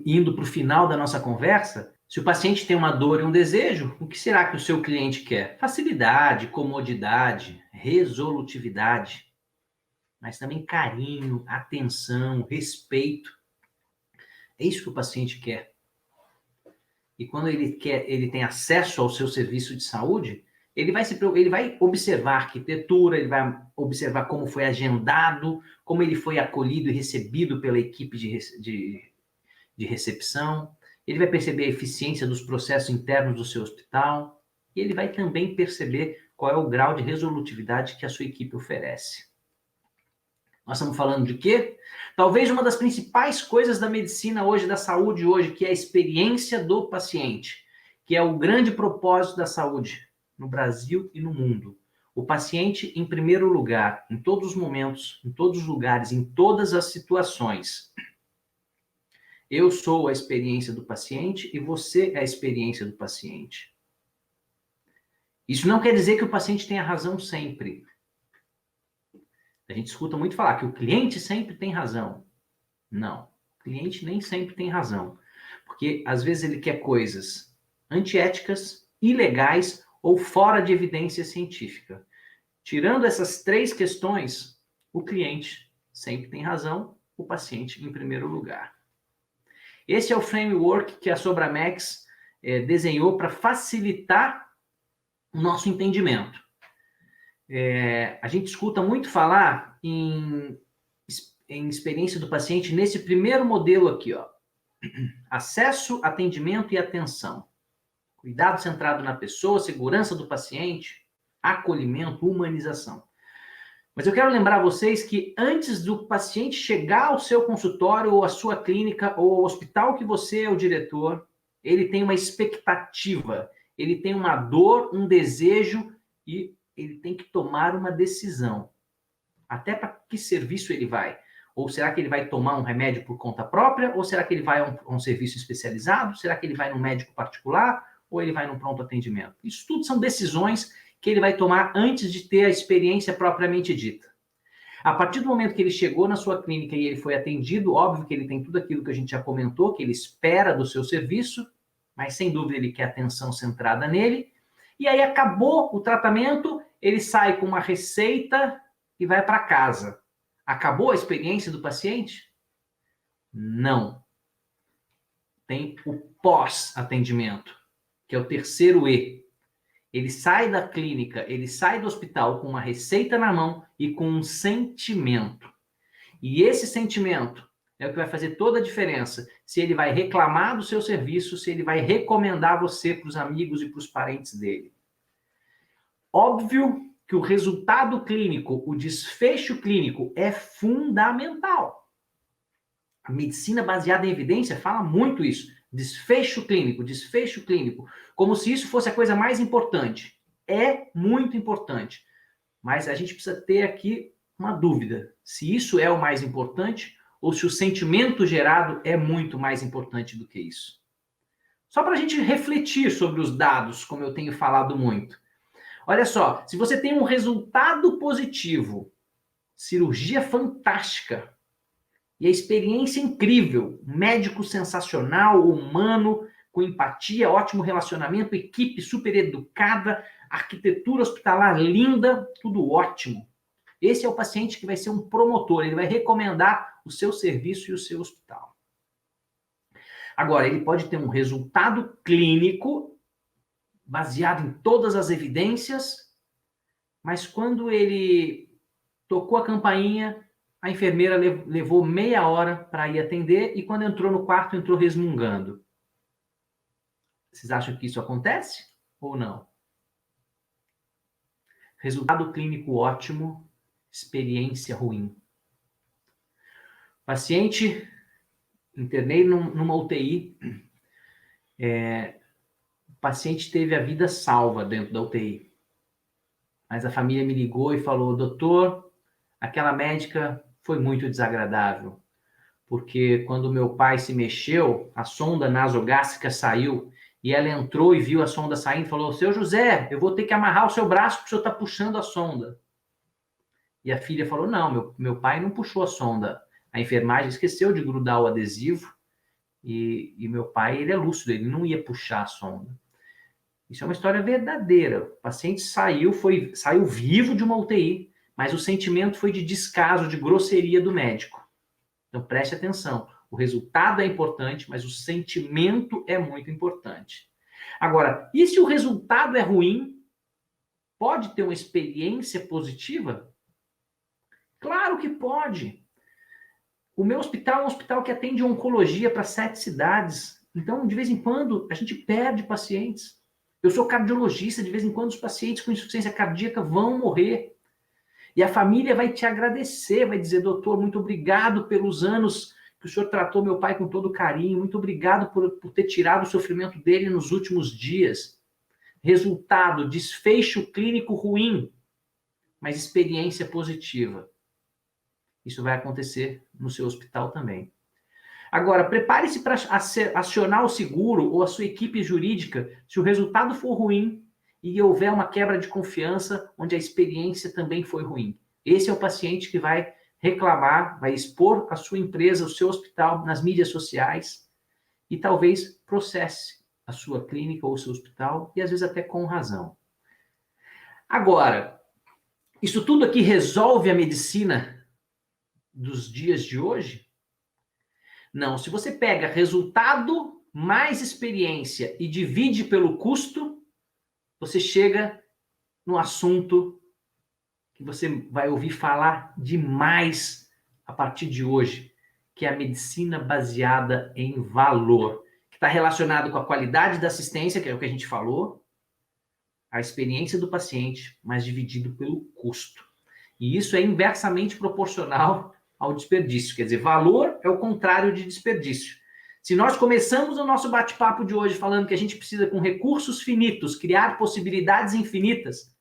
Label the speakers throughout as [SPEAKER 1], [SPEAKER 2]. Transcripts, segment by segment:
[SPEAKER 1] indo para o final da nossa conversa, se o paciente tem uma dor e um desejo, o que será que o seu cliente quer? Facilidade, comodidade, resolutividade, mas também carinho, atenção, respeito. É isso que o paciente quer. E quando ele tem acesso ao seu serviço de saúde, ele vai observar a arquitetura, ele vai observar como foi agendado, como ele foi acolhido e recebido pela equipe de recepção, ele vai perceber a eficiência dos processos internos do seu hospital, e ele vai também perceber qual é o grau de resolutividade que a sua equipe oferece. Nós estamos falando de quê? Talvez uma das principais coisas da medicina hoje, da saúde hoje, que é a experiência do paciente, que é o grande propósito da saúde no Brasil e no mundo. O paciente em primeiro lugar, em todos os momentos, em todos os lugares, em todas as situações. Eu sou a experiência do paciente e você é a experiência do paciente. Isso não quer dizer que o paciente tenha razão sempre. A gente escuta muito falar que o cliente sempre tem razão. Não, o cliente nem sempre tem razão. Porque, às vezes, ele quer coisas antiéticas, ilegais ou fora de evidência científica. Tirando essas três questões, o cliente sempre tem razão, o paciente em primeiro lugar. Esse é o framework que a Sobramex desenhou para facilitar o nosso entendimento. A gente escuta muito falar em experiência do paciente nesse primeiro modelo aqui, ó. Acesso, atendimento e atenção. Cuidado centrado na pessoa, segurança do paciente, acolhimento, humanização. Mas eu quero lembrar vocês que antes do paciente chegar ao seu consultório ou à sua clínica ou ao hospital que você é o diretor, ele tem uma expectativa, ele tem uma dor, um desejo e ele tem que tomar uma decisão. Até para que serviço ele vai? Ou será que ele vai tomar um remédio por conta própria? Ou será que ele vai a um serviço especializado? Será que ele vai num médico particular? Ou ele vai num pronto atendimento? Isso tudo são decisões que ele vai tomar antes de ter a experiência propriamente dita. A partir do momento que ele chegou na sua clínica e ele foi atendido, óbvio que ele tem tudo aquilo que a gente já comentou, que ele espera do seu serviço, mas sem dúvida ele quer atenção centrada nele. E aí acabou o tratamento, ele sai com uma receita e vai para casa. Acabou a experiência do paciente? Não. Tem o pós-atendimento, que é o terceiro E. Ele sai da clínica, ele sai do hospital com uma receita na mão e com um sentimento. E esse sentimento é o que vai fazer toda a diferença. Se ele vai reclamar do seu serviço, se ele vai recomendar você para os amigos e para os parentes dele. Óbvio que o resultado clínico, o desfecho clínico é fundamental. A medicina baseada em evidência fala muito isso. Desfecho clínico, como se isso fosse a coisa mais importante. É muito importante. Mas a gente precisa ter aqui uma dúvida. Se isso é o mais importante ou se o sentimento gerado é muito mais importante do que isso. Só para a gente refletir sobre os dados, como eu tenho falado muito. Olha só, se você tem um resultado positivo, cirurgia fantástica, e a experiência incrível, médico sensacional, humano, com empatia, ótimo relacionamento, equipe super educada, arquitetura hospitalar linda, tudo ótimo. Esse é o paciente que vai ser um promotor, ele vai recomendar o seu serviço e o seu hospital. Agora, ele pode ter um resultado clínico baseado em todas as evidências, mas quando ele tocou a campainha, a enfermeira levou meia hora para ir atender e quando entrou no quarto, entrou resmungando. Vocês acham que isso acontece ou não? Resultado clínico ótimo, experiência ruim. Paciente, internei numa UTI, o paciente teve a vida salva dentro da UTI. Mas a família me ligou e falou, doutor, aquela médica foi muito desagradável, porque quando o meu pai se mexeu, a sonda nasogástrica saiu, e ela entrou e viu a sonda saindo e falou, seu José, eu vou ter que amarrar o seu braço porque o senhor está puxando a sonda. E a filha falou, não, meu pai não puxou a sonda. A enfermagem esqueceu de grudar o adesivo E meu pai, ele é lúcido, ele não ia puxar a sonda. Isso é uma história verdadeira. O paciente saiu vivo de uma UTI, mas o sentimento foi de descaso, de grosseria do médico. Então preste atenção. O resultado é importante, mas o sentimento é muito importante. Agora, e se o resultado é ruim? Pode ter uma experiência positiva? Claro que pode. O meu hospital é um hospital que atende oncologia para 7 cidades. Então, de vez em quando, a gente perde pacientes. Eu sou cardiologista, de vez em quando os pacientes com insuficiência cardíaca vão morrer. E a família vai te agradecer, vai dizer, doutor, muito obrigado pelos anos que o senhor tratou meu pai com todo carinho, muito obrigado por ter tirado o sofrimento dele nos últimos dias. Resultado, desfecho clínico ruim, mas experiência positiva. Isso vai acontecer no seu hospital também. Agora, prepare-se para acionar o seguro ou a sua equipe jurídica se o resultado for ruim e houver uma quebra de confiança onde a experiência também foi ruim. Esse é o paciente que vai reclamar, vai expor a sua empresa, o seu hospital nas mídias sociais e talvez processe a sua clínica ou o seu hospital e às vezes até com razão. Agora, isso tudo aqui resolve a medicina dos dias de hoje? Não, se você pega resultado mais experiência e divide pelo custo, você chega no assunto que você vai ouvir falar demais a partir de hoje, que é a medicina baseada em valor, que está relacionado com a qualidade da assistência, que é o que a gente falou, a experiência do paciente, mas dividido pelo custo. E isso é inversamente proporcional ao desperdício. Quer dizer, valor é o contrário de desperdício. Se nós começamos o nosso bate-papo de hoje falando que a gente precisa, com recursos finitos, criar possibilidades infinitas,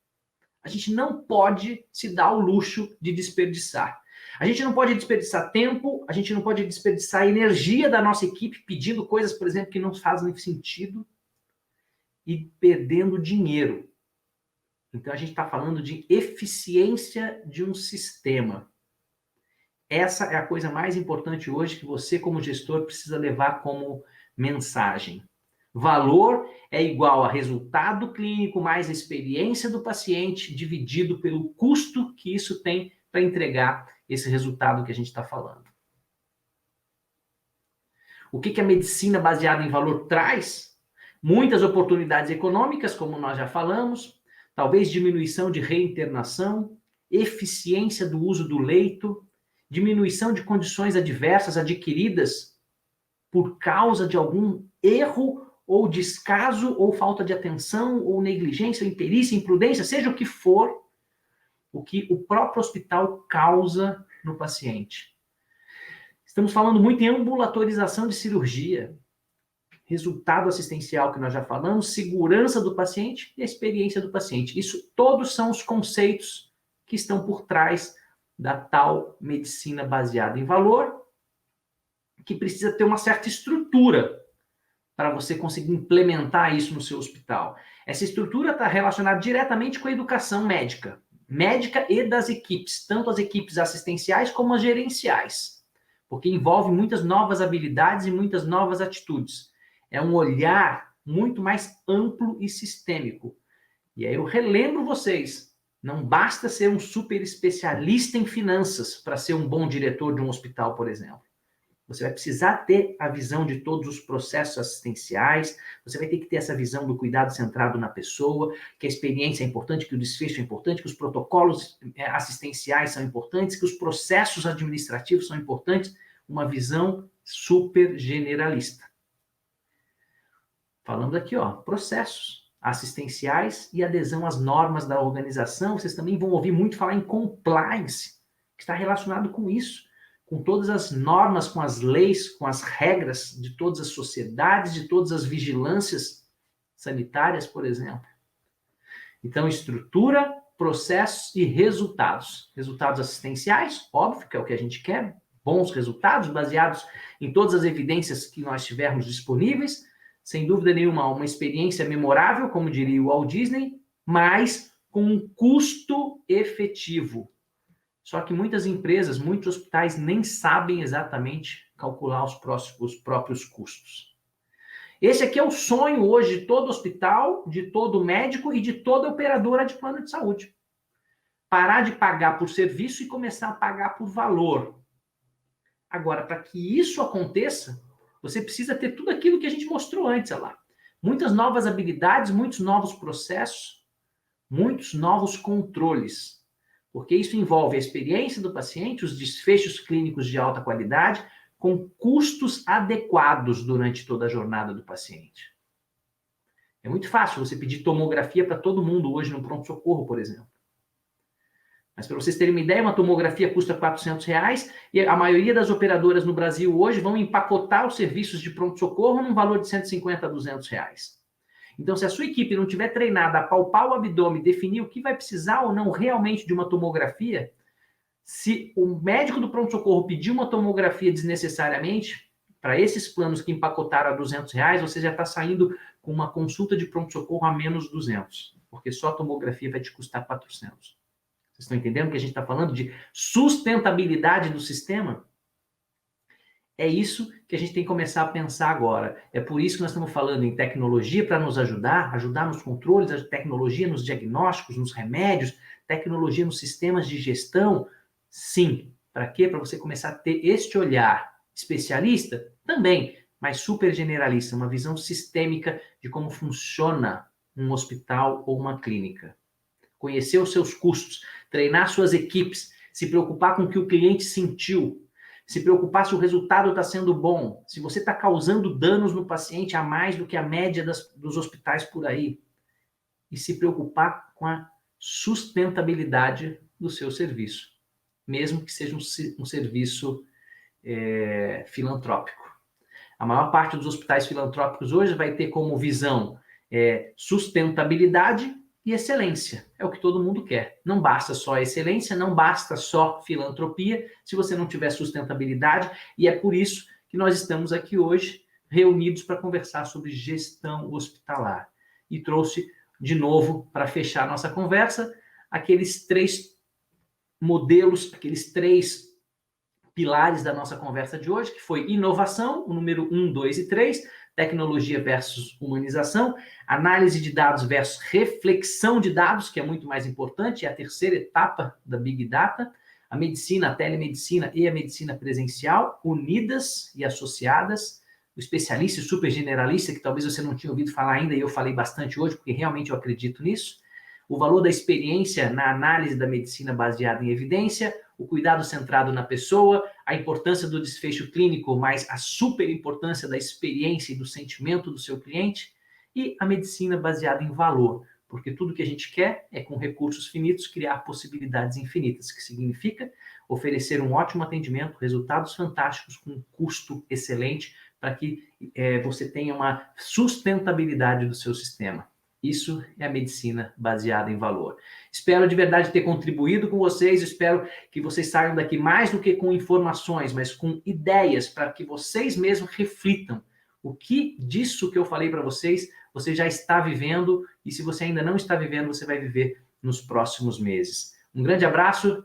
[SPEAKER 1] a gente não pode se dar o luxo de desperdiçar. A gente não pode desperdiçar tempo, a gente não pode desperdiçar energia da nossa equipe pedindo coisas, por exemplo, que não fazem sentido e perdendo dinheiro. Então, a gente está falando de eficiência de um sistema. Essa é a coisa mais importante hoje que você, como gestor, precisa levar como mensagem. Valor é igual a resultado clínico mais a experiência do paciente dividido pelo custo que isso tem para entregar esse resultado que a gente está falando. O que a medicina baseada em valor traz? Muitas oportunidades econômicas, como nós já falamos, talvez diminuição de reinternação, eficiência do uso do leito, diminuição de condições adversas adquiridas por causa de algum erro ou descaso, ou falta de atenção, ou negligência, ou imperícia, imprudência, seja o que for, o que o próprio hospital causa no paciente. Estamos falando muito em ambulatorização de cirurgia, resultado assistencial que nós já falamos, segurança do paciente e a experiência do paciente. Isso todos são os conceitos que estão por trás da tal medicina baseada em valor, que precisa ter uma certa estrutura para você conseguir implementar isso no seu hospital. Essa estrutura está relacionada diretamente com a educação médica e das equipes, tanto as equipes assistenciais como as gerenciais, porque envolve muitas novas habilidades e muitas novas atitudes. É um olhar muito mais amplo e sistêmico. E aí eu relembro vocês, não basta ser um super especialista em finanças para ser um bom diretor de um hospital, por exemplo. Você vai precisar ter a visão de todos os processos assistenciais, você vai ter que ter essa visão do cuidado centrado na pessoa, que a experiência é importante, que o desfecho é importante, que os protocolos assistenciais são importantes, que os processos administrativos são importantes, uma visão super generalista. Falando aqui, processos assistenciais e adesão às normas da organização, vocês também vão ouvir muito falar em compliance, que está relacionado com isso, com todas as normas, com as leis, com as regras de todas as sociedades, de todas as vigilâncias sanitárias, por exemplo. Então, estrutura, processos e resultados. Resultados assistenciais, óbvio, que é o que a gente quer, bons resultados, baseados em todas as evidências que nós tivermos disponíveis, sem dúvida nenhuma, uma experiência memorável, como diria o Walt Disney, mas com um custo efetivo. Só que muitas empresas, muitos hospitais nem sabem exatamente calcular os próprios custos. Esse aqui é o sonho hoje de todo hospital, de todo médico e de toda operadora de plano de saúde. Parar de pagar por serviço e começar a pagar por valor. Agora, para que isso aconteça, você precisa ter tudo aquilo que a gente mostrou antes, olha lá. Muitas novas habilidades, muitos novos processos, muitos novos controles. Porque isso envolve a experiência do paciente, os desfechos clínicos de alta qualidade, com custos adequados durante toda a jornada do paciente. É muito fácil você pedir tomografia para todo mundo hoje no pronto-socorro, por exemplo. Mas para vocês terem uma ideia, uma tomografia custa R$400 e a maioria das operadoras no Brasil hoje vão empacotar os serviços de pronto-socorro num valor de R$150 a R$200. Então, se a sua equipe não tiver treinada a palpar o abdômen, definir o que vai precisar ou não realmente de uma tomografia, se o médico do pronto-socorro pedir uma tomografia desnecessariamente, para esses planos que empacotaram a R$200, você já está saindo com uma consulta de pronto-socorro a menos 200, porque só a tomografia vai te custar 400. Vocês estão entendendo que a gente está falando de sustentabilidade do sistema? É isso que a gente tem que começar a pensar agora. É por isso que nós estamos falando em tecnologia para nos ajudar nos controles, a tecnologia nos diagnósticos, nos remédios, tecnologia nos sistemas de gestão. Sim. Para quê? Para você começar a ter este olhar especialista? Também, mas super generalista, uma visão sistêmica de como funciona um hospital ou uma clínica. Conhecer os seus custos, treinar suas equipes, se preocupar com o que o cliente sentiu, se preocupar se o resultado está sendo bom, se você está causando danos no paciente a mais do que a média dos hospitais por aí, e se preocupar com a sustentabilidade do seu serviço, mesmo que seja um serviço filantrópico. A maior parte dos hospitais filantrópicos hoje vai ter como visão sustentabilidade e excelência. É o que todo mundo quer. Não basta só excelência, não basta só filantropia, se você não tiver sustentabilidade, e é por isso que nós estamos aqui hoje reunidos para conversar sobre gestão hospitalar. E trouxe, de novo, para fechar a nossa conversa, aqueles 3 modelos, aqueles 3 pilares da nossa conversa de hoje, que foi inovação, o número 1, 2 e 3, tecnologia versus humanização, análise de dados versus reflexão de dados, que é muito mais importante, é a terceira etapa da Big Data, a medicina, a telemedicina e a medicina presencial, unidas e associadas, o especialista e super generalista, que talvez você não tinha ouvido falar ainda, e eu falei bastante hoje, porque realmente eu acredito nisso, o valor da experiência na análise da medicina baseada em evidência, o cuidado centrado na pessoa, a importância do desfecho clínico, mas a super importância da experiência e do sentimento do seu cliente, e a medicina baseada em valor, porque tudo que a gente quer é, com recursos finitos, criar possibilidades infinitas, que significa oferecer um ótimo atendimento, resultados fantásticos, com um custo excelente, para que você tenha uma sustentabilidade do seu sistema. Isso é a medicina baseada em valor. Espero de verdade ter contribuído com vocês, espero que vocês saiam daqui mais do que com informações, mas com ideias para que vocês mesmos reflitam o que disso que eu falei para vocês, você já está vivendo e se você ainda não está vivendo, você vai viver nos próximos meses. Um grande abraço